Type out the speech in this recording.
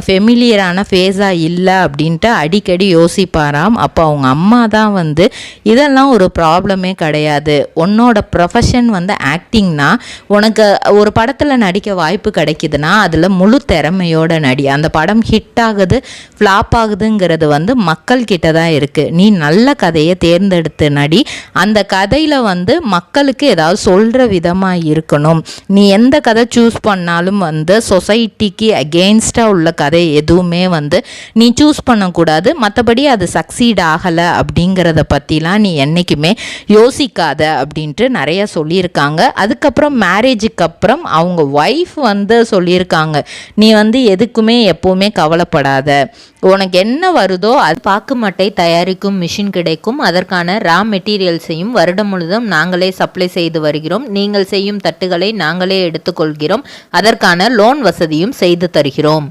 ஃபெமிலியரான ஃபேஸாக இல்லை அப்படின்ட்டு அடிக்கடி யோசிப்பாராம். அப்போ அவங்க அம்மா தான் வந்து இதெல்லாம் ஒரு ப்ராப்ளமே கிடையாது, உன்னோட ப்ரொஃபஷன் வந்து ஆக்டிங்னா உனக்கு ஒரு படத்தில் நடிக்க வாய்ப்பு கிடைக்குதுன்னா அதில் முழு திறமையோட நடி. அந்த படம் ஹிட் ஆகுது ஃப்ளாப் ஆகுதுங்கிறது வந்து மக்கள்கிட்ட தான் இருக்குது. நீ நல்ல கதையை தேர்ந்தெடுத்து நடி. அந்த கதையில் வந்து மக்களுக்கு ஏதாவது சொல்கிற விதமாக இருக்கணும். நீ எந்த கதை சூஸ் பண்ணாலும் வந்து சொசைட்டிக்கு அகெயின்ஸ்டாக உள்ள கதை எதுவுமே வந்து நீ சூஸ் பண்ணக்கூடாது. மற்றபடி அது சக்சீட் ஆகலை அப்படிங்கிறத பற்றிலாம் நீ என்றைக்குமே யோசிக்காத அப்படின்ட்டு நிறைய சொல்லியிருக்காங்க. அதுக்கப்புறம் மேரேஜுக்கு அப்புறம் அவங்க ஒய்ஃப் வந்து சொல்லியிருக்காங்க, நீ வந்து எதுக்குமே எப்போவுமே கவலைப்படாத, உனக்கு என்ன வருதோ அது பாக்கு மட்டை தயாரிக்கும் மிஷின் கிடைக்கும், அதற்கான ரா மெட்டீரியல்ஸையும் வருடம் முழுதும் நாங்களே சப்ளை செய்து வருகிறோம், நீங்கள் செய்யும் தட்டுகளை நாங்களே எடுத்துக்கொள்கிறோம், அதற்கான லோன் வசதியும் செய்து தருகிறோம்.